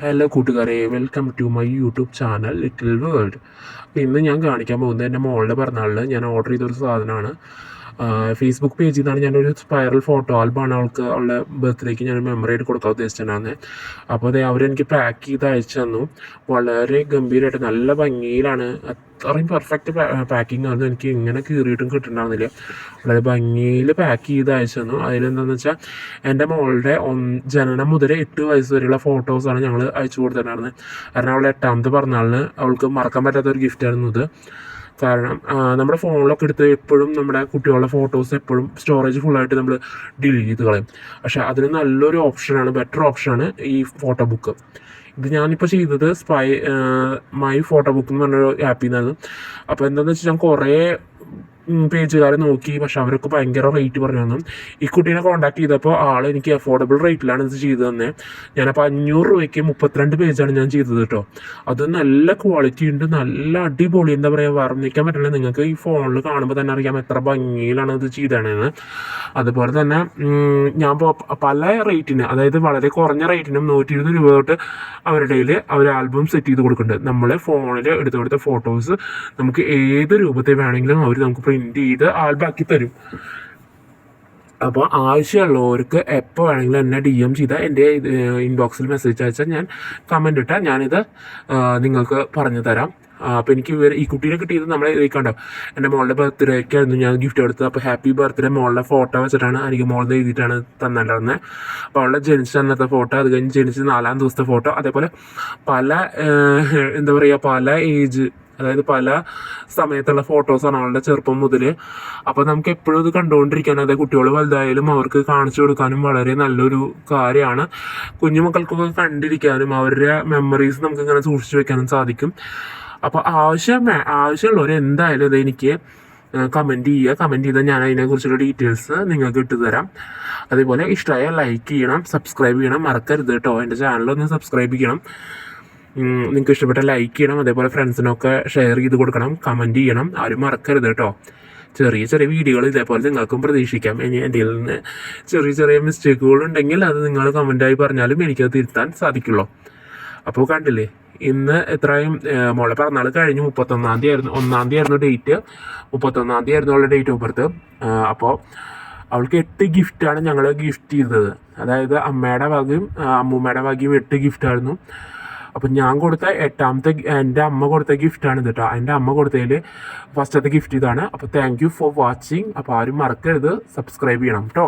Hello കൂട്ടുകാരെ, welcome to my YouTube channel Little World. ഇന്ന് ഞാൻ കാണിക്കാൻ പോകുന്നത് എൻ്റെ മോളുടെ പിറന്നാളിൽ ഞാൻ ഓർഡർ ചെയ്തൊരു സാധനമാണ്. ഫേസ്ബുക്ക് പേജിൽ നിന്നാണ് ഞാനൊരു സ്പൈറൽ ഫോട്ടോ ആൽബമാണ് അവളുടെ ബർത്ത്ഡേക്ക് ഞാൻ മെമ്മറി ആയിട്ട് കൊടുക്കാൻ ഉദ്ദേശിച്ചിട്ടുണ്ടായിരുന്നത്. അപ്പോൾ അതെ, അവരെനിക്ക് പാക്ക് ചെയ്ത് അയച്ചു തന്നു. വളരെ ഗംഭീരമായിട്ട് നല്ല ഭംഗിയിലാണ്, അത്രയും പെർഫെക്റ്റ് പാക്കിംഗ് ആയിരുന്നു. എനിക്ക് ഇങ്ങനെ കീറിയിട്ടും കിട്ടുന്നുണ്ടായിരുന്നില്ല. വളരെ ഭംഗിയിൽ പാക്ക് ചെയ്ത് അയച്ചു തന്നു. അതിലെന്താണെന്ന് വെച്ചാൽ എൻ്റെ മോളുടെ ജനനം മുതൽ 8 വയസ്സ് വരെയുള്ള ഫോട്ടോസാണ് ഞങ്ങൾ അയച്ചു കൊടുത്തിട്ടുണ്ടായിരുന്നത്. കാരണം അവളുടെ 8ാമത്തെ പിറന്നാളിന് അവൾക്ക് മറക്കാൻ പറ്റാത്തൊരു ഗിഫ്റ്റായിരുന്നു ഇത്. കാരണം നമ്മുടെ ഫോണിലൊക്കെ എടുത്ത് എപ്പോഴും നമ്മുടെ കുട്ടികളുടെ ഫോട്ടോസ് എപ്പോഴും സ്റ്റോറേജ് ഫുള്ളായിട്ട് നമ്മൾ ഡിലീറ്റ് ചെയ്ത് കളയും. പക്ഷേ അതിന് നല്ലൊരു ഓപ്ഷനാണ്, ബെറ്റർ ഓപ്ഷനാണ് ഈ ഫോട്ടോ ബുക്ക്. ഇത് ഞാനിപ്പോൾ ചെയ്തത് മൈ ഫോട്ടോ ബുക്ക് എന്ന് പറഞ്ഞൊരു ആപ്പിൽ നിന്നാണ്. അപ്പോൾ എന്താണെന്ന് വെച്ചാൽ ഞാൻ കുറേ പേജുകാരെ നോക്കി, പക്ഷെ അവരൊക്കെ ഭയങ്കര റേറ്റ് പറഞ്ഞു തന്നു. ഈ കുട്ടീനെ കോൺടാക്ട് ചെയ്തപ്പോൾ ആൾ എനിക്ക് അഫോർഡബിൾ റേറ്റിലാണ് ഇത് ചെയ്തു തന്നെ. ഞാനപ്പോൾ 500 രൂപയ്ക്ക് 32 പേജാണ് ഞാൻ ചെയ്തത് കേട്ടോ. അത് നല്ല ക്വാളിറ്റി ഉണ്ട്, നല്ല അടിപൊളി, എന്താ പറയുക, വർണ്ണിക്കാൻ പറ്റില്ല. നിങ്ങൾക്ക് ഈ ഫോണിൽ കാണുമ്പോൾ തന്നെ അറിയാം എത്ര ഭംഗിയിലാണ് ഇത് ചെയ്തതെന്ന്. അതുപോലെ തന്നെ ഞാൻ പല റേറ്റിന്, അതായത് വളരെ കുറഞ്ഞ റേറ്റിനും 120 രൂപ തൊട്ട് അവരുടെ കയ്യിൽ അവർ ആൽബം സെറ്റ് ചെയ്ത് കൊടുക്കുന്നുണ്ട്. നമ്മളെ ഫോണിൽ എടുത്തു കൊടുത്ത ഫോട്ടോസ് നമുക്ക് ഏത് രൂപത്തിൽ വേണമെങ്കിലും അവർ നമുക്ക് പ്രിന്റ് ചെയ്ത് ആൽബാക്കി തരും. അപ്പോൾ ആവശ്യമുള്ളവർക്ക് എപ്പോൾ വേണമെങ്കിലും എന്നെ DM ചെയ്താൽ എൻ്റെ ഇൻബോക്സിൽ മെസ്സേജ് അയച്ചാൽ ഞാൻ കമൻ്റ് ഇട്ടാൽ ഞാനിത് നിങ്ങൾക്ക് പറഞ്ഞു തരാം. അപ്പോൾ എനിക്ക് ഈ കുട്ടീനെ കിട്ടിയത് നമ്മളെ കണ്ടോ, എൻ്റെ മോളുടെ ബർത്ത്ഡേക്കായിരുന്നു ഞാൻ ഗിഫ്റ്റ് കൊടുത്തത്. അപ്പോൾ ഹാപ്പി ബർത്ത്ഡേ മോളുടെ ഫോട്ടോ വെച്ചിട്ടാണ് എനിക്ക് മോളുടെ എഴുതിയിട്ടാണ് തന്നിട്ടുണ്ടായിരുന്നത്. അപ്പോൾ അവളുടെ ജനിച്ച അന്നത്തെ ഫോട്ടോ, അത് കഴിഞ്ഞ് ജനിച്ച് 4-ാം ദിവസത്തെ ഫോട്ടോ, അതേപോലെ പല എന്താ പറയുക, പല ഏജ്, അതായത് പല സമയത്തുള്ള ഫോട്ടോസാണ് അവളുടെ ചെറുപ്പം മുതൽ. അപ്പോൾ നമുക്ക് എപ്പോഴും ഇത് കണ്ടുകൊണ്ടിരിക്കാനും, അതായത് കുട്ടികൾ വലുതായാലും അവർക്ക് കാണിച്ചു കൊടുക്കാനും വളരെ നല്ലൊരു കാര്യമാണ്. കുഞ്ഞുമക്കൾക്കൊക്കെ കണ്ടിരിക്കാനും അവരുടെ മെമ്മറീസ് നമുക്ക് ഇങ്ങനെ സൂക്ഷിച്ചു വെക്കാനും സാധിക്കും. അപ്പോൾ ആവശ്യമുള്ളവർ എന്തായാലും ഇത് എനിക്ക് കമൻറ്റ് ചെയ്താൽ ഞാൻ അതിനെക്കുറിച്ചുള്ള ഡീറ്റെയിൽസ് നിങ്ങൾക്ക് ഇട്ട് തരാം. അതേപോലെ ഇഷ്ടമായ ലൈക്ക് ചെയ്യണം, സബ്സ്ക്രൈബ് ചെയ്യണം, മറക്കരുത് കേട്ടോ. എൻ്റെ ചാനലൊന്ന് സബ്സ്ക്രൈബ് ചെയ്യണം. നിങ്ങൾക്ക് ഇഷ്ടപ്പെട്ട ലൈക്ക് ചെയ്യണം, അതേപോലെ ഫ്രണ്ട്സിനൊക്കെ ഷെയർ ചെയ്ത് കൊടുക്കണം, കമൻറ്റ് ചെയ്യണം, ആരും മറക്കരുത് കേട്ടോ. ചെറിയ ചെറിയ വീഡിയോകൾ ഇതേപോലെ നിങ്ങൾക്കും പ്രതീക്ഷിക്കാം. ഇനി എൻ്റെ നിന്ന് ചെറിയ മിസ്റ്റേക്കുകൾ ഉണ്ടെങ്കിൽ അത് നിങ്ങൾ കമൻറ്റായി പറഞ്ഞാലും എനിക്കത് തിരുത്താൻ സാധിക്കുള്ളൂ. അപ്പോൾ കണ്ടില്ലേ, ഇന്ന് എത്രയും മോളെ പിറന്നാൾ കഴിഞ്ഞ് 31-ാം തീയതി ആയിരുന്നു ഡേറ്റ്. 31-ാം തീയതി ആയിരുന്നു അവളുടെ ഡേറ്റ് ഓഫ് ബർത്ത്. അപ്പോൾ അവൾക്ക് 8 ഗിഫ്റ്റാണ് ഞങ്ങൾ ഗിഫ്റ്റ് ചെയ്തത്. അതായത് അമ്മയുടെ വകയും അമ്മൂമ്മയുടെ വകയും 8 ഗിഫ്റ്റായിരുന്നു. അപ്പം ഞാൻ കൊടുത്ത 8ാമത്തെ എൻ്റെ അമ്മ കൊടുത്ത ഗിഫ്റ്റാണ് കേട്ടോ. എൻ്റെ അമ്മ കൊടുത്തതിൽ ഫസ്റ്റത്തെ ഗിഫ്റ്റ് ഇതാണ്. അപ്പോൾ താങ്ക് യു ഫോർ വാച്ചിങ്. അപ്പോൾ ആരും മറക്കരുത്, സബ്സ്ക്രൈബ് ചെയ്യണം കേട്ടോ.